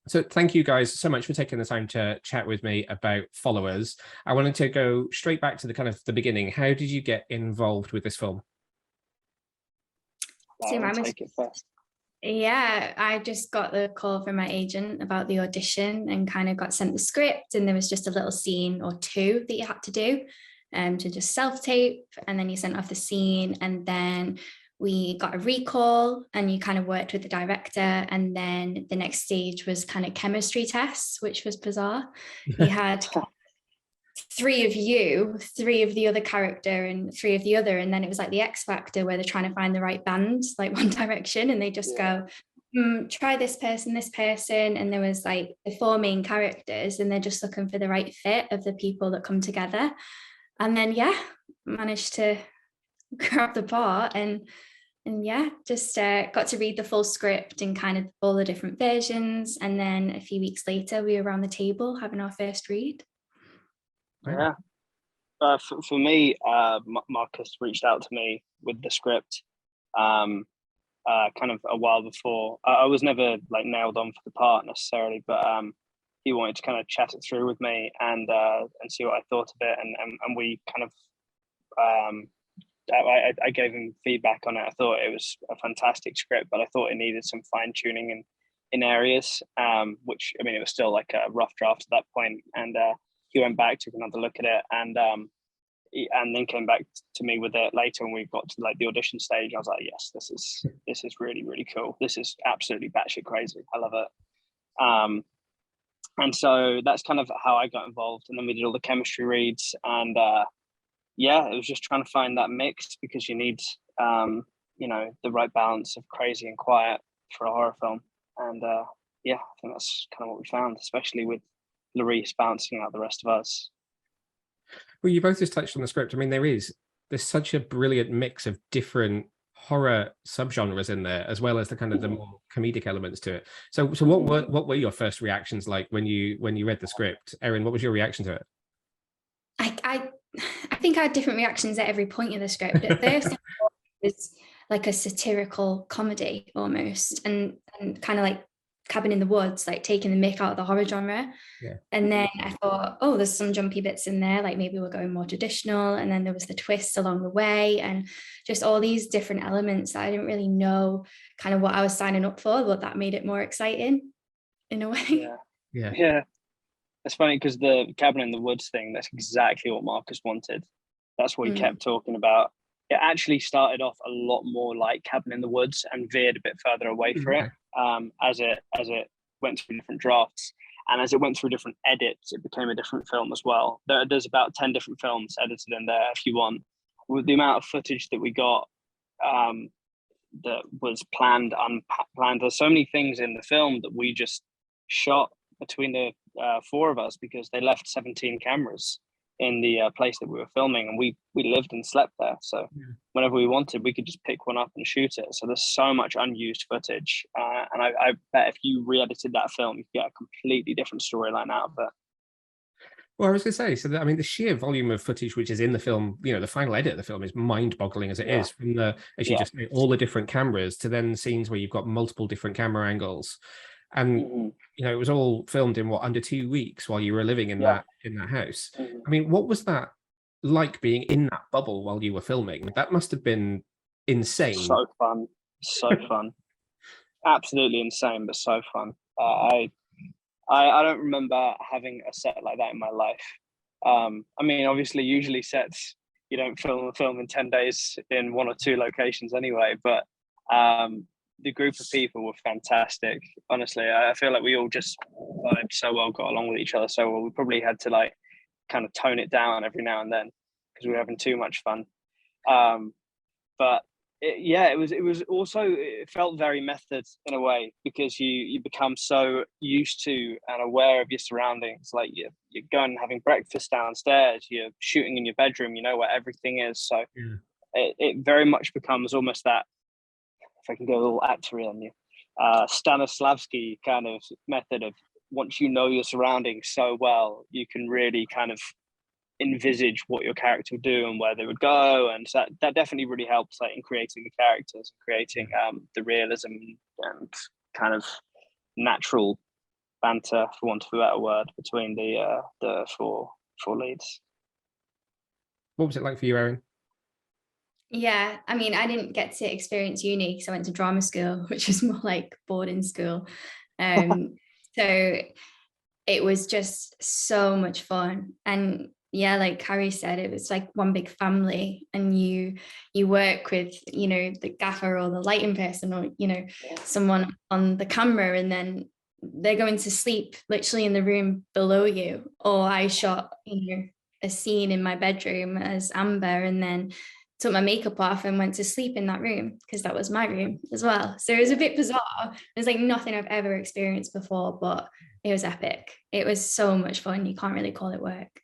So thank you guys so much for taking the time to chat with me about Followers. I wanted to go straight back to the kind of the beginning. How did you get involved with this film? So mine was, yeah, I just got the call from my agent about the audition and kind of got sent the script, and there was just a little scene or two that you had to do to just self-tape, and then you sent off the scene, and then we got a recall and you kind of worked with the director, and then the next stage was kind of chemistry tests, which was bizarre. You had three of you, three of the other character and three of the other, and then it was like the X Factor where they're trying to find the right band, like One Direction, and they just go, try this person, and there was like the four main characters, and they're just looking for the right fit of the people that come together. And then managed to grab the part, and just got to read the full script and kind of all the different versions, and then a few weeks later we were around the table having our first read. Yeah. For me, Marcus reached out to me with the script kind of a while before. I was never like nailed on for the part necessarily, but he wanted to kind of chat it through with me and see what I thought of it, and we kind of I gave him feedback on it. I thought it was a fantastic script, but I thought it needed some fine tuning in areas, which, I mean, it was still like a rough draft at that point. And he went back, took another look at it, and then came back to me with it later when we got to like the audition stage. I was like, yes, this is really, really cool. This is absolutely batshit crazy. I love it. And so that's kind of how I got involved. And then we did all the chemistry reads, and it was just trying to find that mix, because you need the right balance of crazy and quiet for a horror film. And I think that's kind of what we found, especially with Larice bouncing out the rest of us. Well, you both just touched on the script. I mean, there's such a brilliant mix of different horror subgenres in there, as well as the kind of the more comedic elements to it. So what were your first reactions like when you read the script? Erin, what was your reaction to it? I think I had different reactions at every point in the script. At first, it was like a satirical comedy almost, and kind of like Cabin in the Woods, like taking the mick out of the horror genre. Yeah. And then I thought, oh, there's some jumpy bits in there, like maybe we're going more traditional. And then there was the twists along the way, and just all these different elements that I didn't really know kind of what I was signing up for, but that made it more exciting in a way. Yeah. It's funny because the Cabin in the Woods thing, that's exactly what Marcus wanted. That's what he kept talking about. It actually started off a lot more like Cabin in the Woods and veered a bit further away from it as it went through different drafts. And as it went through different edits, it became a different film as well. There's about 10 different films edited in there if you want. With the amount of footage that we got that was planned, unplanned, there's so many things in the film that we just shot between the four of us, because they left 17 cameras in the place that we were filming, and we lived and slept there. So whenever we wanted, we could just pick one up and shoot it. So there's so much unused footage, and I bet if you re-edited that film, you could get a completely different storyline out of it. Well, I was going to say, so that, I mean, the sheer volume of footage which is in the film, the final edit of the film is mind-boggling as it is, from the, as you just say, all the different cameras to then scenes where you've got multiple different camera angles. And it was all filmed in under 2 weeks while you were living in that house. I mean, what was that like, being in that bubble while you were filming? That must have been insane. So fun. Absolutely insane, but so fun. I don't remember having a set like that in my life. I mean, obviously, usually sets, you don't film a film in 10 days in one or two locations anyway, but the group of people were fantastic. Honestly, I feel like we all just vibed so well, got along with each other so well. We probably had to like kind of tone it down every now and then because we were having too much fun. But it was also, it felt very method in a way, because you become so used to and aware of your surroundings. Like you're going and having breakfast downstairs, you're shooting in your bedroom, you know where everything is. So it very much becomes almost that, if I can go a little actory on you, Stanislavski kind of method of, once you know your surroundings so well, you can really kind of envisage what your character would do and where they would go, and so that definitely really helps, like, in creating the characters, creating the realism and kind of natural banter, for want of a better word, between the four leads. What was it like for you, Erin? Yeah, I mean, I didn't get to experience uni because I went to drama school, which is more like boarding school. So it was just so much fun. And yeah, like Carrie said, it was like one big family, and you work with, you know, the gaffer or the lighting person, or, you know, someone on the camera, and then they're going to sleep literally in the room below you. Or I shot, you know, a scene in my bedroom as Amber, and then took my makeup off and went to sleep in that room because that was my room as well. So it was a bit bizarre. It was like nothing I've ever experienced before, but it was epic. It was so much fun. You can't really call it work.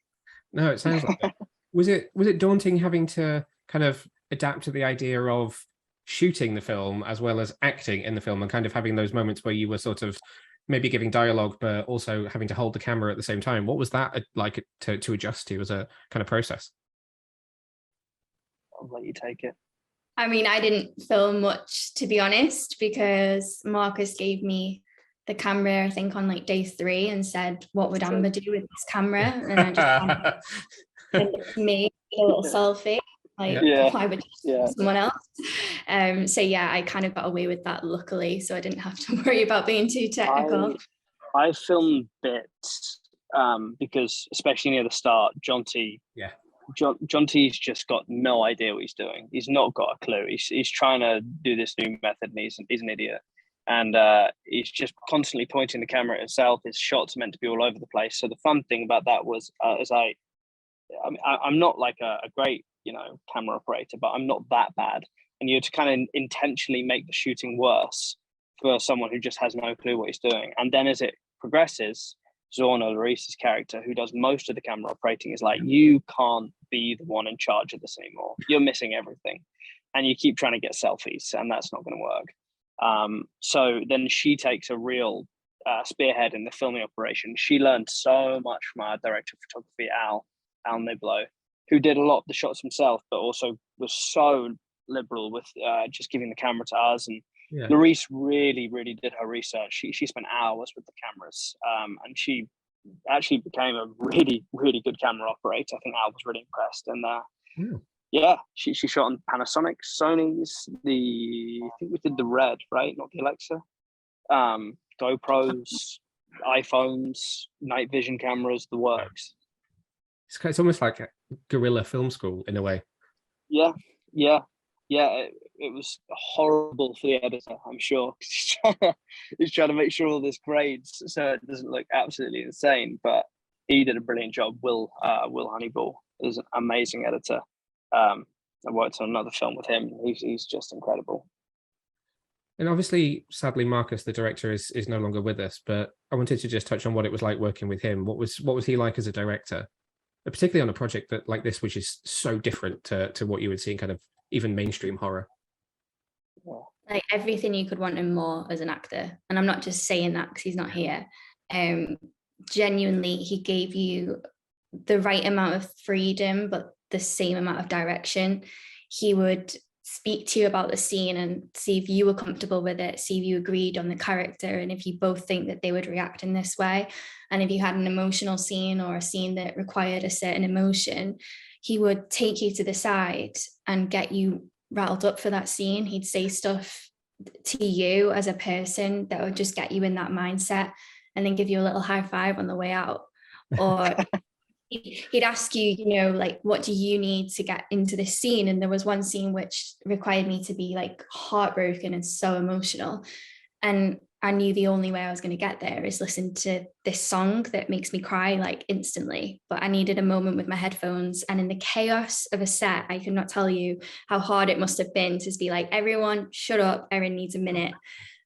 No, it sounds like it. Was it daunting having to kind of adapt to the idea of shooting the film as well as acting in the film, and kind of having those moments where you were sort of maybe giving dialogue but also having to hold the camera at the same time? What was that like to adjust to as a kind of process? I'll let you take it. I mean, I didn't film much, to be honest, because Marcus gave me the camera, I think, on like day 3 and said, what would Amber do with this camera? And I just sent it to me, a little selfie, like, why would someone else? So yeah, I kind of got away with that, luckily, so I didn't have to worry about being too technical. I filmed bits because, especially near the start, Jonty's just got no idea what he's doing. He's not got a clue. He's trying to do this new method, and he's an idiot. And he's just constantly pointing the camera at himself. His shots are meant to be all over the place. So the fun thing about that was, I'm not like a great, you know, camera operator, but I'm not that bad. And you have to kind of intentionally make the shooting worse for someone who just has no clue what he's doing. And then as it progresses, Zorna, Larissa's character, who does most of the camera operating, is like, you can't be the one in charge of this anymore. You're missing everything. And you keep trying to get selfies, and that's not going to work. So then she takes a real spearhead in the filming operation. She learned so much from our director of photography, Al Niblo, who did a lot of the shots himself, but also was so liberal with just giving the camera to us. And Larisse really, really did her research. She spent hours with the cameras, and she actually became a really, really good camera operator. I think Al was really impressed. And she shot on Panasonic, Sony's, I think we did the Red, right? Not the Alexa. GoPros, iPhones, night vision cameras, the works. It's almost like a guerrilla film school in a way. Yeah. It was horrible for the editor, I'm sure. He's trying to make sure all this grades so it doesn't look absolutely insane. But he did a brilliant job. Will Honeyball is an amazing editor. I worked on another film with him. He's just incredible. And obviously, sadly, Marcus, the director, is no longer with us. But I wanted to just touch on what it was like working with him. What was he like as a director, particularly on a project that like this, which is so different to what you would see in kind of even mainstream horror? Like everything you could want and more as an actor. And I'm not just saying that because he's not here. Genuinely, he gave you the right amount of freedom, but the same amount of direction. He would speak to you about the scene and see if you were comfortable with it, see if you agreed on the character, and if you both think that they would react in this way. And if you had an emotional scene or a scene that required a certain emotion, he would take you to the side and get you rattled up for that scene. He'd say stuff to you as a person that would just get you in that mindset, and then give you a little high five on the way out. Or he'd ask you, you know, like, what do you need to get into this scene? And there was one scene which required me to be like heartbroken and so emotional. And I knew the only way I was going to get there is listen to this song that makes me cry like instantly. But I needed a moment with my headphones, and in the chaos of a set, I could not tell you how hard it must have been to be like, everyone shut up, Erin needs a minute.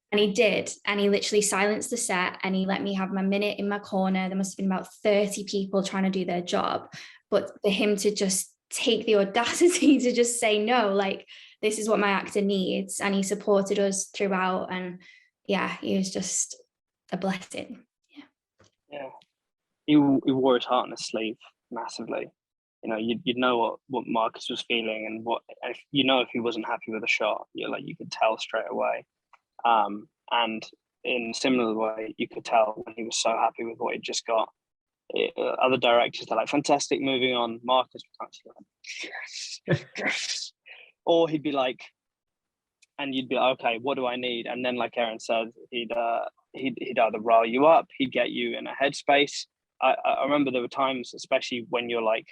And he did, and he literally silenced the set, and he let me have my minute in my corner. There must have been about 30 people trying to do their job, but for him to just take the audacity to just say, no, like, this is what my actor needs. And he supported us throughout, and yeah, he was just a blessing. Yeah. He wore his heart on his sleeve massively. You know, you'd know what Marcus was feeling, and if he wasn't happy with a shot, you could tell straight away. And in a similar way, you could tell when he was so happy with what he'd just got. Other directors, they're like, fantastic, moving on. Marcus was actually like, yes. Or he'd be like, and you'd be like, okay, what do I need? And then, like Erin said, he'd either rile you up, he'd get you in a headspace. I remember there were times, especially when you're like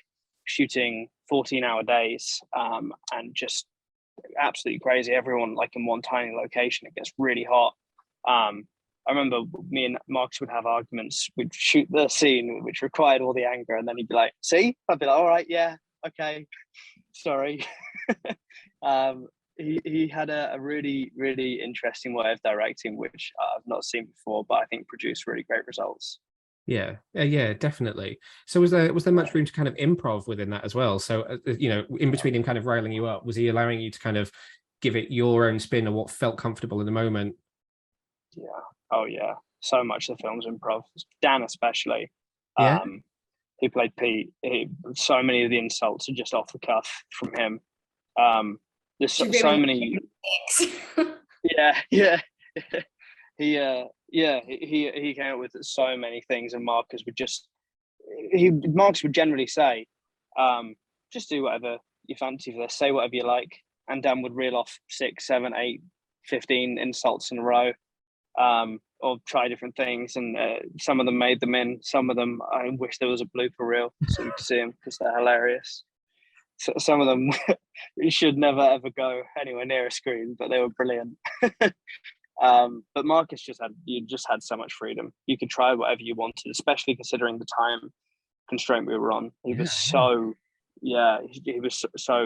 shooting 14-hour days, and just absolutely crazy. Everyone like in one tiny location, it gets really hot. I remember me and Marcus would have arguments. We'd shoot the scene which required all the anger, and then he'd be like, "See?" I'd be like, "All right, yeah, okay, sorry." He had a really, really interesting way of directing, which I've not seen before, but I think produced really great results. Yeah, yeah, definitely. So was there much room to kind of improv within that as well? So in between him kind of riling you up, was he allowing you to kind of give it your own spin or what felt comfortable in the moment? Yeah. Oh yeah. So much of the film's improv. Dan especially. Yeah. He played Pete. So many of the insults are just off the cuff from him. There's so many. Yeah. He came up with so many things, and Marcus would generally say, just do whatever you fancy for this, say whatever you like, and Dan would reel off 6, 7, 8, 15 insults in a row, or try different things, and some of them made them in, some of them I wish there was a blooper reel so you could see them because they're hilarious. So some of them you should never ever go anywhere near a screen, but they were brilliant. But Marcus just had so much freedom. You could try whatever you wanted, especially considering the time constraint we were on. He was so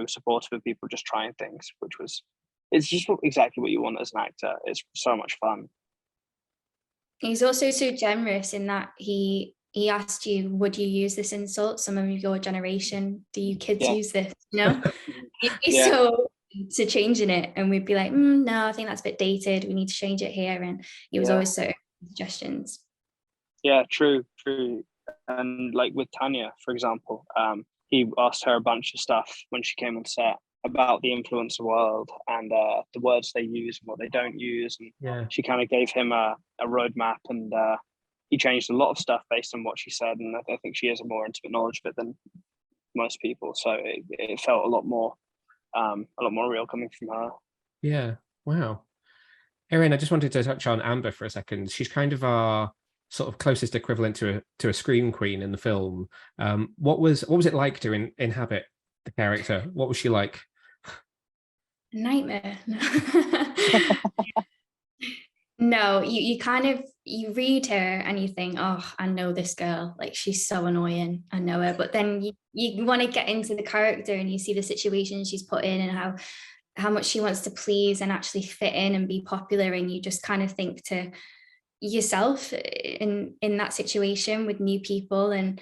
supportive of people just trying things, it's just exactly what you want as an actor. It's so much fun. He's also so generous in that he asked you, would you use this insult? Some of your generation, do you kids use this? No. He'd be so to changing it, and we'd be like, no, I think that's a bit dated, we need to change it here. And he was always so suggestions. Yeah, true. And like with Tanya, for example, he asked her a bunch of stuff when she came on set about the influencer world and the words they use and what they don't use, and she kind of gave him a roadmap, and he changed a lot of stuff based on what she said, and I think she has a more intimate knowledge of it than most people, so it felt a lot more real coming from her. Yeah. Wow. Erin, I just wanted to touch on Amber for a second. She's kind of our sort of closest equivalent to a scream queen in the film. What was it like to inhabit the character? What was she like? A nightmare. No, you read her and you think, oh, I know this girl, like she's so annoying, I know her. But then you want to get into the character and you see the situation she's put in and how much she wants to please and actually fit in and be popular, and you just kind of think to yourself in that situation with new people, and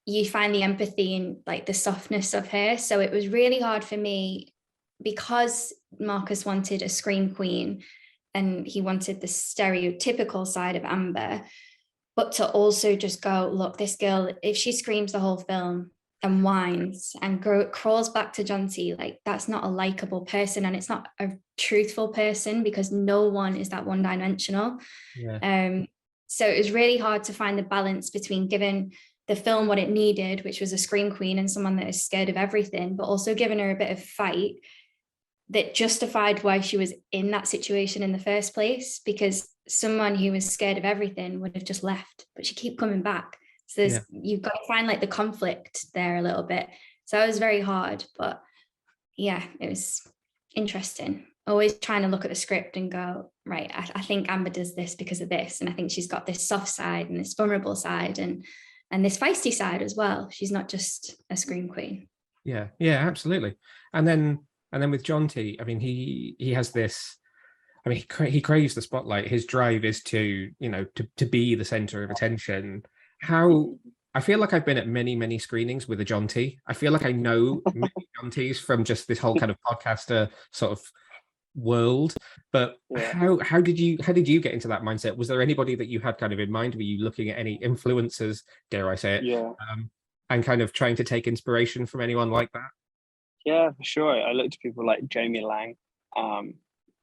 you find the empathy and like the softness of her. So it was really hard for me because Marcus wanted a scream queen and he wanted the stereotypical side of Amber, but to also just go, look, this girl, if she screams the whole film and whines and crawls back to Jonty, like that's not a likable person, and it's not a truthful person because no one is that one-dimensional. So it was really hard to find the balance between giving the film what it needed, which was a scream queen and someone that is scared of everything, but also giving her a bit of fight that justified why she was in that situation in the first place, because someone who was scared of everything would have just left, but she keep coming back. So you've got to find like the conflict there a little bit. So it was very hard, but yeah, it was interesting. Always trying to look at the script and go, right, I think Amber does this because of this, and I think she's got this soft side and this vulnerable side and this feisty side as well. She's not just a scream queen. Yeah, absolutely. And then with Jonty, I mean, he has this. I mean, he craves the spotlight. His drive is to be the center of attention. How I feel like I've been at many screenings with a Jonty. I feel like I know many Jonties from just this whole kind of podcaster sort of world. But how did you get into that mindset? Was there anybody that you had kind of in mind? Were you looking at any influencers, dare I say it, and kind of trying to take inspiration from anyone like that? Yeah, for sure. I looked at people like Jamie Lang,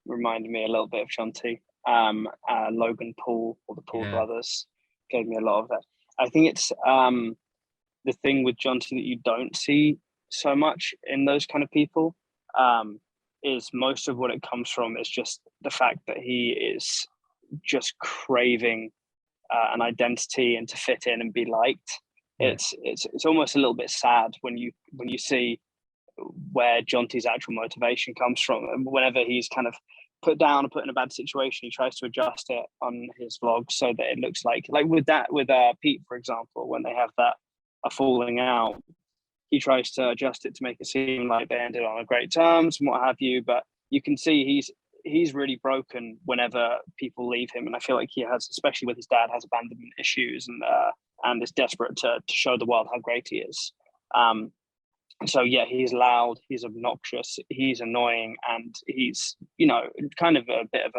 reminded me a little bit of Jonty. Logan Paul, or the Paul Yeah. brothers, gave me a lot of that. I think it's the thing with Jonty that you don't see so much in those kind of people, is most of what it comes from is just the fact that he is just craving an identity and to fit in and be liked. Yeah. It's almost a little bit sad when you see where Jonty's actual motivation comes from. And whenever he's kind of put down or put in a bad situation, he tries to adjust it on his vlog so that it looks like with Pete, for example, when they have a falling out, he tries to adjust it to make it seem like they ended on a great terms and what have you. But you can see he's really broken whenever people leave him, and I feel like he has, especially with his dad, has abandonment issues and is desperate to show the world how great he is. So yeah, he's loud, he's obnoxious, he's annoying, and he's, you know, kind of a bit of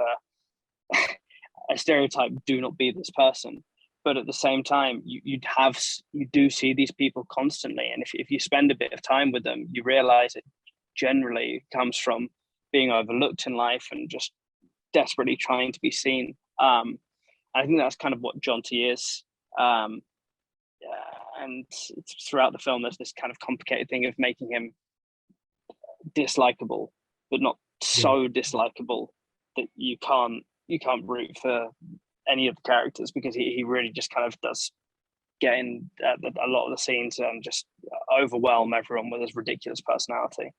a stereotype. Do not be this person. But at the same time, you do see these people constantly, and if you spend a bit of time with them, you realize it generally comes from being overlooked in life and just desperately trying to be seen. I think that's kind of what Jonty is. And throughout the film, there's this kind of complicated thing of making him dislikable, but not so dislikable that you can't root for any of the characters, because he really just kind of does get in a lot of the scenes and just overwhelm everyone with his ridiculous personality.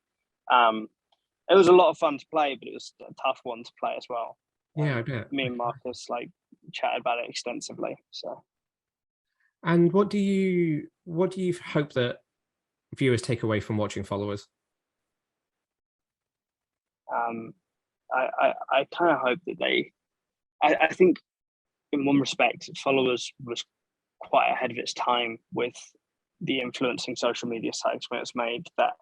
It was a lot of fun to play, but it was a tough one to play as well. Yeah, I bet. Me and Marcus chatted about it extensively. So. And what do you hope that viewers take away from watching Followers? I kind of hope that I think in one respect, Followers was quite ahead of its time with the influencing social media sites when it was made, that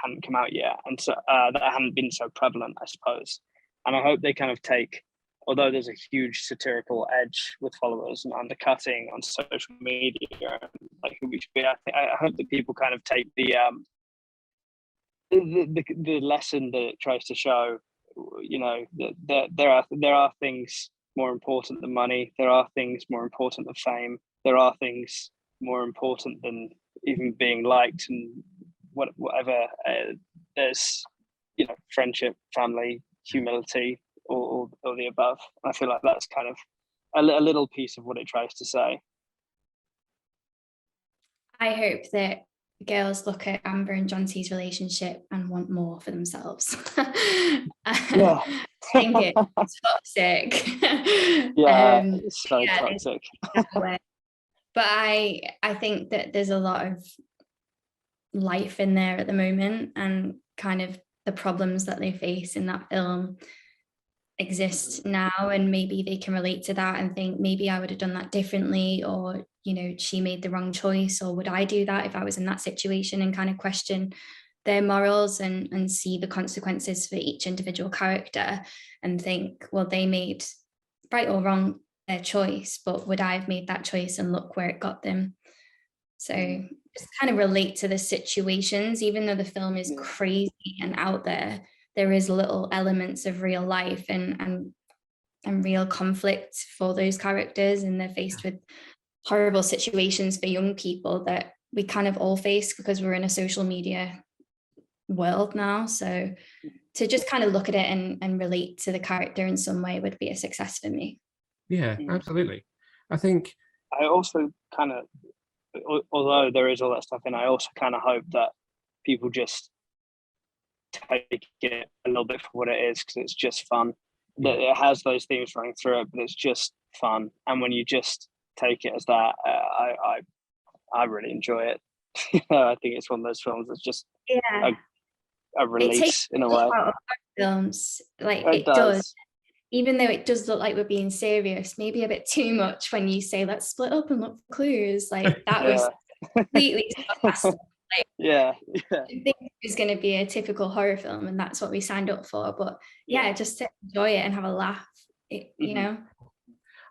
hadn't come out yet, and so that hadn't been so prevalent, I suppose. And I hope they kind of take, although there's a huge satirical edge with Followers and undercutting on social media, like who we should be, I hope that people kind of take the lesson that it tries to show. You know, that there are things more important than money. There are things more important than fame. There are things more important than even being liked, and whatever. There's, you know, friendship, family, humility, or the above. I feel like that's kind of a little piece of what it tries to say. I hope that girls look at Amber and Jonty's relationship and want more for themselves. Yeah. I think it's toxic. Yeah, it's so toxic. But I think that there's a lot of life in there at the moment, and kind of the problems that they face in that film exist now, and maybe they can relate to that and think, maybe I would have done that differently, or, you know, she made the wrong choice, or would I do that if I was in that situation, and kind of question their morals and see the consequences for each individual character and think, well, they made right or wrong their choice, but would I have made that choice, and look where it got them. So just kind of relate to the situations, even though the film is crazy and out there is little elements of real life and real conflict for those characters, and they're faced with horrible situations for young people that we kind of all face because we're in a social media world now. So to just kind of look at it and relate to the character in some way would be a success for me. Yeah, absolutely. I think I also kind of, although there is all that stuff in, I also kind of hope that people just take it a little bit for what it is, because it's just fun. That it has those themes running through it, but it's just fun. And when you just take it as that, I really enjoy it. I think it's one of those films that's just a release in a way. Out of films, like it does. Even though it does look like we're being serious, maybe a bit too much when you say let's split up and look for clues. Like that was completely sarcastic. Like, I think it was going to be a typical horror film, and that's what we signed up for. But just to enjoy it and have a laugh, you know.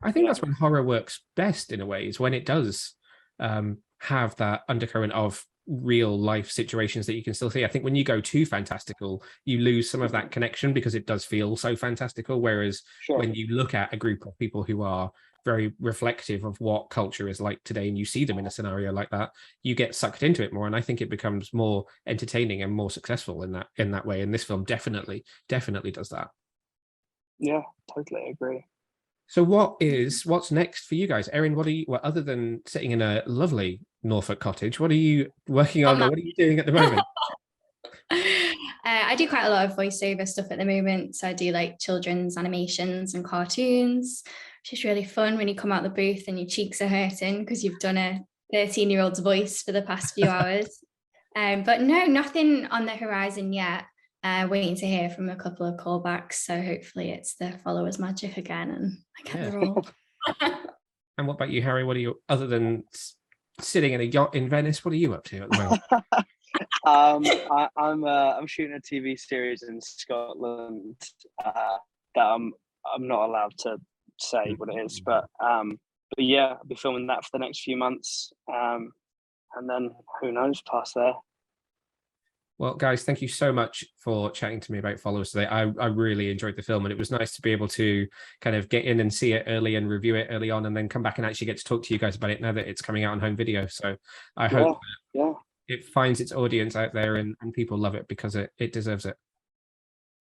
I think that's when horror works best in a way, is when it does have that undercurrent of real life situations that you can still see. I think when you go too fantastical, you lose some of that connection because it does feel so fantastical. Whereas when you look at a group of people who are very reflective of what culture is like today, and you see them in a scenario like that, you get sucked into it more, and I think it becomes more entertaining and more successful in that way. And this film definitely does that. Yeah, totally agree. So what's next for you guys? Erin, other than sitting in a lovely Norfolk cottage, what are you working on, or what are you doing at the moment? I do quite a lot of voiceover stuff at the moment. So I do like children's animations and cartoons, which is really fun when you come out the booth and your cheeks are hurting because you've done a 13-year-old's voice for the past few hours. But no, nothing on the horizon yet. Waiting to hear from a couple of callbacks. So hopefully it's the followers magic again and I get the role. And what about you, Harry? What are you, other than sitting in a yacht in Venice, what are you up to at the moment? I'm shooting a TV series in Scotland that I'm not allowed to say what it is, but yeah, I'll be filming that for the next few months, and then who knows past there. Well, guys, thank you so much for chatting to me about Followers today. I really enjoyed the film, and it was nice to be able to kind of get in and see it early and review it early on, and then come back and actually get to talk to you guys about it now that it's coming out on home video. So I hope it finds its audience out there and people love it, because it deserves it.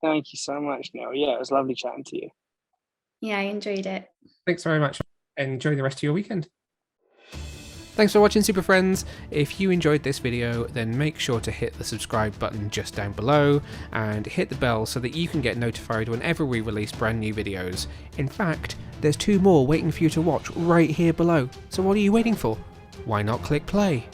Thank you so much, Neil. Yeah, it was lovely chatting to you. Yeah, I enjoyed it. Thanks very much. Enjoy the rest of your weekend. Thanks for watching, Super Friends. If you enjoyed this video, then make sure to hit the subscribe button just down below and hit the bell so that you can get notified whenever we release brand new videos. In fact, there's 2 more waiting for you to watch right here below. So what are you waiting for? Why not click play?